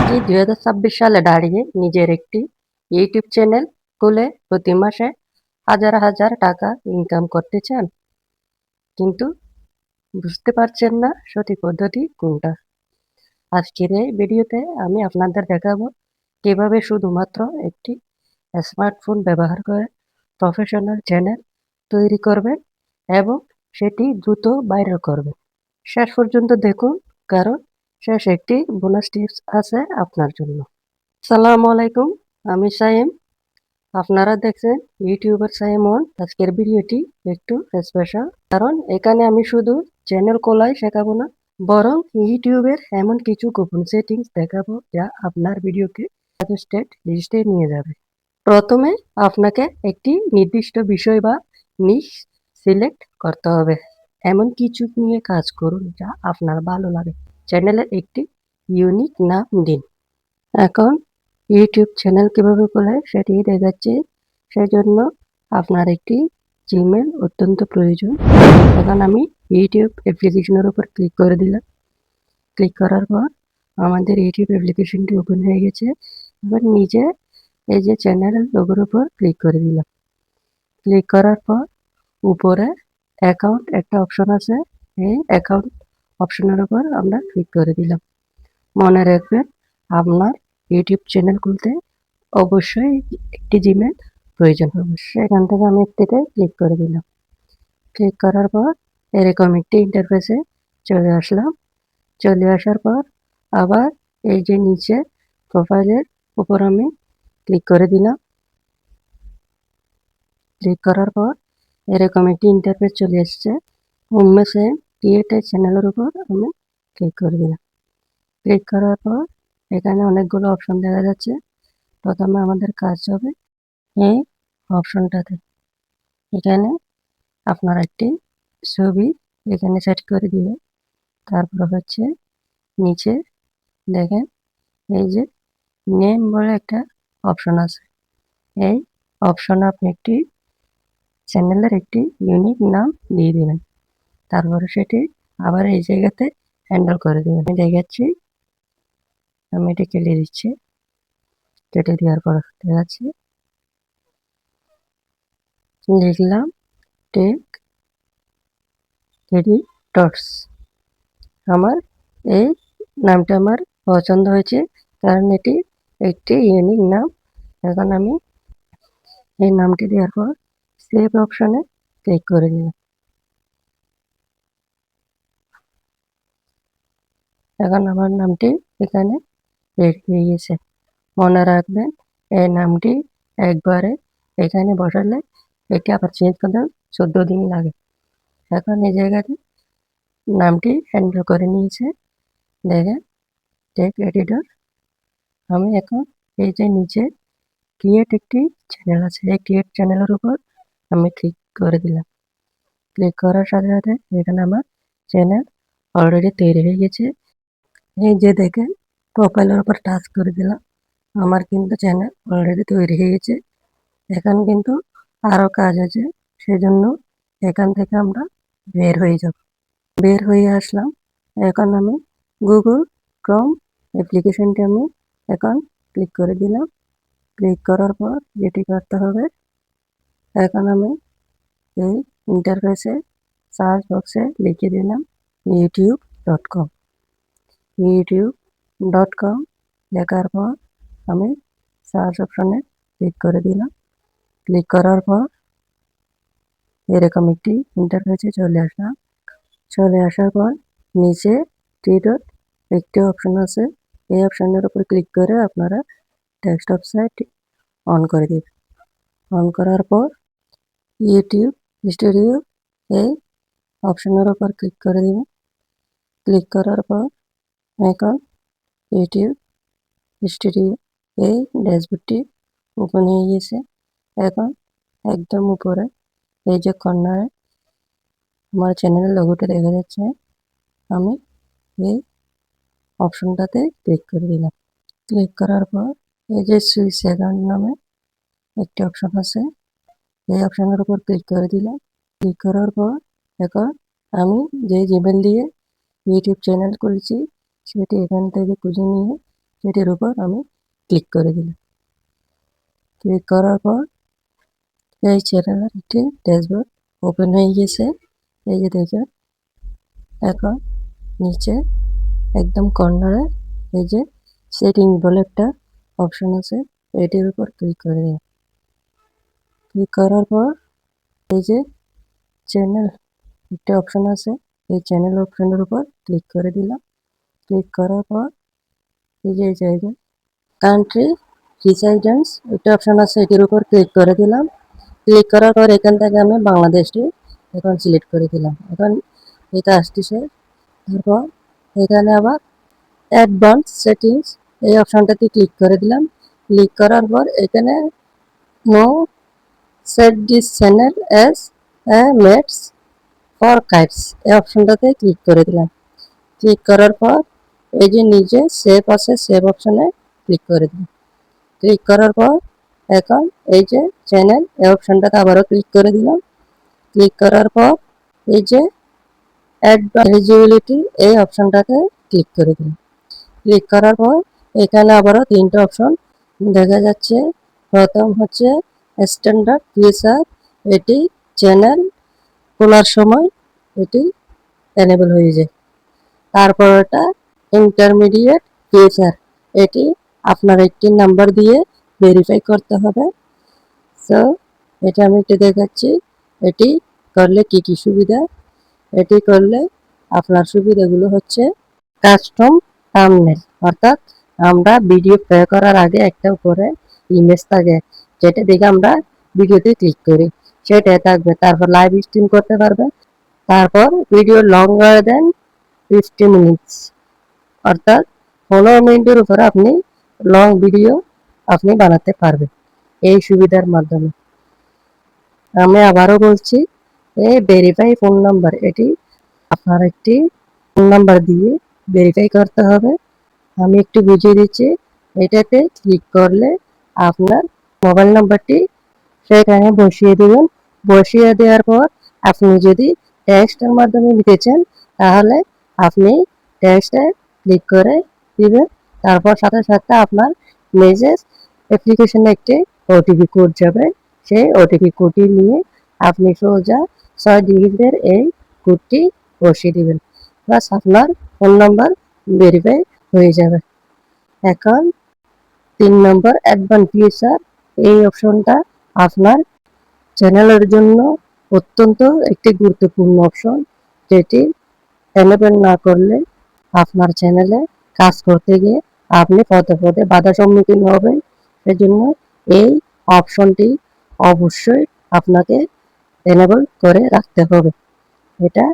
কি 2026 সালে দাঁড়িয়ে নিজের একটি ইউটিউব চ্যানেল খুলে প্রতি মাসে হাজার হাজার টাকা ইনকাম করতে চান, কিন্তু বুঝতে পারছেন না সঠিক পদ্ধতি কোনটা? আজকের এই ভিডিওতে আমি আপনাদের দেখাবো কিভাবে শুধুমাত্র একটি স্মার্টফোন ব্যবহার করে প্রফেশনাল চ্যানেল তৈরি করবেন এবং সেটি দ্রুত ভাইরাল করবেন। শেষ পর্যন্ত দেখুন, কারণ শেষ একটি বোনাস টিপস আছে আপনার জন্য। আসসালামু আলাইকুম, আমি সাইম। আপনারা দেখছেন ইউটিউবার সাইম ওয়ান। আজকের ভিডিওটি একটু স্পেশাল, কারণ এখানে আমি শুধু চ্যানেল খোলাই শেখাবো না, বরং ইউটিউবের এমন কিছু গোপন সেটিংস দেখাবো যা আপনার ভিডিওকে সাজেস্টেড লিস্টে নিয়ে যাবে। প্রথমে আপনাকে একটি নির্দিষ্ট বিষয় বা নিশ সিলেক্ট করতে হবে। এমন কিছু নিয়ে কাজ করুন যা আপনার ভালো লাগে। চ্যানেলের একটি ইউনিক নাম দিন। এখন ইউটিউব চ্যানেল কিভাবে খোলে সেটি দেখাচ্ছি। সেজন্য আপনার একটি জিমেল অত্যন্ত প্রয়োজন। এখন আমি ইউটিউব অ্যাপ্লিকেশনের উপর ক্লিক করে দিলাম। ক্লিক করার পর আমাদের ইউটিউব অ্যাপ্লিকেশনটি ওপেন হয়ে গেছে। এবার নিচে এই যে চ্যানেলের লোগোর উপর ক্লিক করে দিলাম। ক্লিক করার পর উপরে অ্যাকাউন্ট একটা অপশন আছে, এই অ্যাকাউন্ট অপশনের উপর আমরা ক্লিক করে দিলাম। মনে রাখবেন, আপনার ইউটিউব চ্যানেল খুলতে অবশ্যই একটি জিমেল প্রয়োজন হবে। সেখান থেকে আমি একটিতে ক্লিক করে দিলাম। ক্লিক করার পর এরকম একটি ইন্টারফেসে চলে আসলাম। চলে আসার পর আবার এই যে নিচে প্রোফাইলের উপর আমি ক্লিক করে দিলাম। ক্লিক করার পর এরকম একটি ইন্টারফেস চলে এসছে। হোমে সেম ক্রিয়েট এ চ্যানেলের উপর আমি ক্লিক করে দিলাম। ক্লিক করার পর এখানে অনেকগুলো অপশন দেখা যাচ্ছে। প্রথমে আমাদের কাজ হবে এই অপশনটাতে। এখানে আপনার একটি ছবি এখানে সেট করে দিবে। তারপর হচ্ছে নিচে দেখেন এই যে নেম বলে একটা অপশন আছে। এই অপশনে আপনি একটি চ্যানেলের একটি ইউনিক নাম দিয়ে দিবেন। তারপরে সেটি আবার এই জায়গাতে হ্যান্ডেল করে দেবেন। আমি দেখাচ্ছি, আমি এটি কেটে দিচ্ছি। কেটে দেওয়ার পর দেখাচ্ছি, লিখলাম টেক টেডি টটস। আমার এই নামটা আমার পছন্দ হয়েছে, কারণ এটি একটি ইউনিক নাম। এখন আমি এই নামটি দেওয়ার পর সেভ অপশনে ক্লিক করে দিলাম। এখন আমার নামটি এখানে রেডি হয়ে গেছে। মনে রাখবেন, এই নামটি একবারে এখানে বসালে এটি আবার চেঞ্জ করতে 14 দিন লাগে। এখন এই জায়গাতে নামটি হ্যান্ডেল করে নিয়েছে। দেখেন টেক এডিটর। আমি এখন এই যে নিচে ক্রিয়েট একটি চ্যানেল আছে, এই ক্রিয়েট চ্যানেলের উপর আমি ক্লিক করে দিলাম। ক্লিক করার সাথে সাথে এখানে আমার চ্যানেল অলরেডি তৈরি হয়ে গেছে। এই যে দেখেন প্রোফাইলের উপর টাচ করে দিলাম, আমার কিন্তু চ্যানেল অলরেডি তৈরি হয়ে গেছে। এখন কিন্তু আরও কাজ আছে, সেজন্য এখান থেকে আমরা বের হয়ে যাব। বের হয়ে আসলাম। এখন আমি গুগল ক্রোম অ্যাপ্লিকেশনটি আমি এখন ক্লিক করে দিলাম। ক্লিক করার পর যেটি করতে হবে, এখন আমি এই ইন্টারফেসে সার্চ বক্সে লিখে দিলাম youtube.com। youtube.com লেখার পর আমি সার্চ অপশনে ক্লিক করে দিলাম। ক্লিক করার পর এরকম একটি ইন্টারফেসে চলে আসলাম। চলে আসার পর নিচে থ্রি ডট একটি অপশন আছে, এই অপশনের উপর ক্লিক করে আপনারা ডেস্কটপ সাইট অন করে দিবেন। অন করার পর ইউটিউব স্টুডিও এই অপশনের উপর ক্লিক করে দিবেন। ক্লিক করার পর এখন ইউটিউব স্টুডিও এই ড্যাশবোর্ডটি ওপেন হয়ে গেছে। এখন একদম উপরে এই যে কর্নারে আমার চ্যানেলের লোগোটা দেখা যাচ্ছে, আমি এই অপশনটাতে ক্লিক করে দিলাম। ক্লিক করার পর এই যে সুইচ অ্যাকাউন্ট নামে একটি অপশন আছে, এই অপশনের উপর ক্লিক করে দিলাম। ক্লিক করার পর এখন আমি যে জিমেল দিয়ে ইউটিউব চ্যানেল করেছি সেটি এখান থেকে খুঁজে নিয়ে সেটির উপর আমি ক্লিক করে দিলাম। ক্লিক করার পর এই চ্যানেলের একটি ড্যাশবোর্ড ওপেন হয়ে গেছে। এই যে দেখেন, এখন নিচে একদম কর্নারে এই যে সেটিং বলে একটা অপশন আছে, এটির উপর ক্লিক করে দিন। ক্লিক করার পর এই যে চ্যানেল একটা অপশন আছে, এই চ্যানেল অপশনের উপর ক্লিক করে দিলাম। ক্লিক করার পর এই যে জায়গায় কান্ট্রি রিসাইডেন্স একটা অপশন আছে, এটির উপর ক্লিক করে দিলাম। ক্লিক করার পর এখান থেকে আমি বাংলাদেশটি এখন সিলেক্ট করে দিলাম। এখন এটা আসতেছে। তারপর এখানে আবার অ্যাডভান্স সেটিংস এই অপশনটাতে ক্লিক করে দিলাম। ক্লিক করার পর এখানে no set this channel as made for kids এই অপশনটাতে ক্লিক করে দিলাম। ক্লিক করার পর এই যে নিচে সেভ আছে, সেভ অপশনে ক্লিক করে দিলাম। ক্লিক করার পর এখন এই যে চ্যানেল এই অপশনটাতে আবারও ক্লিক করে দিলাম। ক্লিক করার পর এই যে অ্যাড এলিজিবিলিটি এই অপশনটাতে ক্লিক করে দিলাম। ক্লিক করার পর এখানে আবারও তিনটা অপশন দেখা যাচ্ছে। প্রথম হচ্ছে স্ট্যান্ডার্ড ফিচার, এটি চ্যানেল খোলার সময় এটি এনেবল হয়ে যায়। তারপর এটা ইন্টারমিডিয়েট ফিচার, এটি আপনার একটি নাম্বার দিয়ে ভেরিফাই করতে হবে। সো এটা আমি একটু দেখাচ্ছি, এটি করলে কি কি সুবিধা। এটি করলে আপনার সুবিধাগুলো হচ্ছে কাস্টম থাম্বনেল, অর্থাৎ আমরা ভিডিও প্লে করার আগে একটা উপরে ইমেজ থাকে, যেটা দেখে আমরা ভিডিওতে ক্লিক করি, সেটাই থাকবে। তারপর লাইভ স্ট্রিম করতে পারবে। তারপর ভিডিও লঙ্গার দেন 50 মিনিটস, অর্থাৎ 15 মিনিটের উপরে আপনি লং ভিডিও আপনি বানাতে পারবেন এই সুবিধার মাধ্যমে। আমি আবারও বলছি, এই ভেরিফাই ফোন নাম্বার, এটি আপনার একটি ফোন নাম্বার দিয়ে ভেরিফাই করতে হবে। আমি একটু বুঝিয়ে দিচ্ছি। এটাতে ক্লিক করলে আপনার মোবাইল নাম্বারটি সেখানে বসিয়ে দেবেন। বসিয়ে দেওয়ার পর আপনি যদি টেক্সটের মাধ্যমে নিতে চান, তাহলে আপনি টেক্সটে ক্লিক করে দিবেন। তারপর সাথে সাথে আপনার মেসেজ অ্যাপ্লিকেশনে একটি ওটিপি কোড যাবে। সেই ওটিপি কোডটি নিয়ে আপনি সোজা 6 ডিজিটের এই কোডটি বসিয়ে দিবেন, প্লাস আপনার ফোন নাম্বার ভেরিফাই হয়ে যাবে। এখন 3 নম্বর অ্যাডভান্স ফিচার, এই অপশনটা আপনার চ্যানেলের জন্য অত্যন্ত একটি গুরুত্বপূর্ণ অপশন, যেটি এনেবল না করলে আপনার চ্যানেলে কাজ করতে গিয়ে আপনি পদে পদে বাধার সম্মুখীন হবেন। সেজন্য এই অপশনটি অবশ্যই আপনাকে এনেবল করে রাখতে হবে। এটা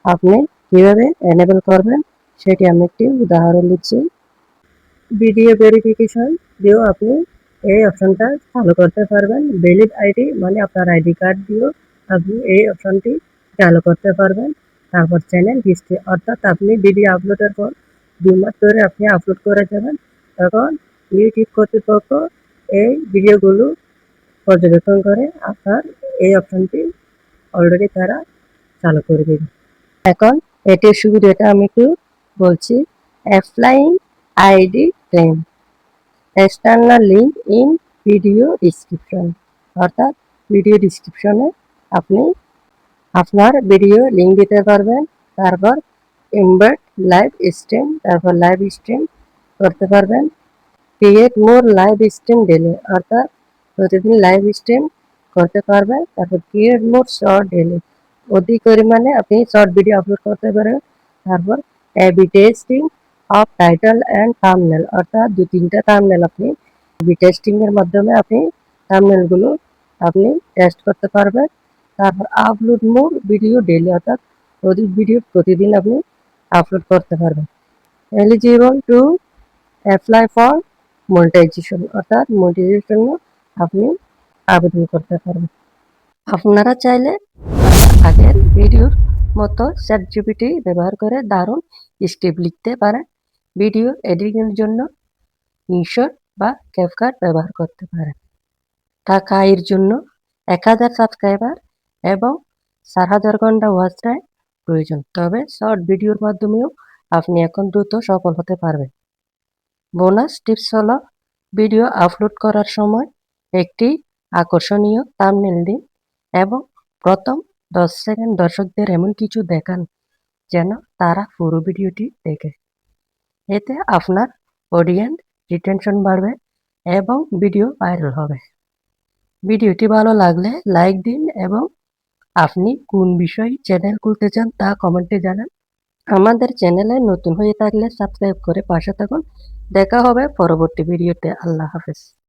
আপনি কিভাবে এনেবল করবেন সেটি আমি একটি উদাহরণ দিচ্ছি। ভিডিও ভেরিফিকেশন দিয়েও আপনি এই অপশনটা চালু করতে পারবেন। ভ্যালিড আইডি মানে আপনার আইডি কার্ড দিয়েও আপনি এই অপশনটি চালু করতে পারবেন। তারপর চ্যানেল হিস্ট্রি, অর্থাৎ আপনি ভিডিও আপলোডের পর 2 মাস ধরে আপনি আপলোড করে যাবেন, তখন ইউটিউব কর্তৃপক্ষ এই ভিডিওগুলো পর্যবেক্ষণ করে আপনার এই অপশনটি অলরেডি তারা চালু করে দেবে। এখন এটির সুবিধাটা আমি একটু বলছি। Applying ID claim, external link in video description, অর্থাৎ ভিডিও ডিসক্রিপশনে আপনি আপনার ভিডিও লিঙ্ক দিতে পারবেন। তারপর এমবেড লাইভ স্ট্রিম, তারপর লাইভ স্ট্রিম করতে পারবেন। ক্রিয়েট মোর লাইভ স্ট্রিম ডেলি, অর্থাৎ প্রতিদিন লাইভ স্ট্রিম করতে পারবেন। তারপর ক্রিয়েট মোর শর্ট ডেলি, অধিক পরিমাণে আপনি শর্ট ভিডিও আপলোড করতে পারেন। তারপর AB testing of title and thumbnail, অর্থাৎ 2-3টা থাম্বনেল আপনি এবি টেস্টিং এর মাধ্যমে আপনি থাম্বনেলগুলো আপনি টেস্ট করতে পারবেন। তারপর আপলোড মোর ভিডিও ডেলি, অর্থাৎ অধিক ভিডিও প্রতিদিন আপনি আপলোড করতে পারবেন। Eligible to apply for monetization, অর্থাৎ মনিটাইজেশন আপনি আবেদন করতে পারবেন। আপনারা চাইলে আগের ভিডিওর মতো চ্যাটজিপিটি ব্যবহার করে দারুণ স্ক্রিপ্ট লিখতে পারেন। ভিডিও এডিটিংয়ের জন্য ইনশট বা ক্যাপকাট ব্যবহার করতে পারেন। টাকা আয়ের জন্য 1000 সাবস্ক্রাইবার এবং 4000 ঘন্টা ওয়াচ টাইম প্রয়োজন। তবে শর্ট ভিডিওর মাধ্যমেও আপনি এখন দ্রুত সফল হতে পারবেন। বোনাস টিপস হলো ভিডিও আপলোড করার সময় একটি আকর্ষণীয় থাম্বনেল দিন এবং প্রথম 10 সেকেন্ড দর্শকদের এমন কিছু দেখান যেন তারা পুরো ভিডিওটি দেখে। এতে আপনার অডিয়েন্স রিটেনশন বাড়বে এবং ভিডিও ভাইরাল হবে। ভিডিওটি ভালো লাগলে লাইক দিন এবং আপনি কোন বিষয়ে চ্যানেল খুলতে চান তা কমেন্টে জানান। আমাদের চ্যানেলে নতুন হয়ে থাকলে সাবস্ক্রাইব করে পাশে থাকুন। দেখা হবে পরবর্তী ভিডিওতে। আল্লাহ হাফেজ।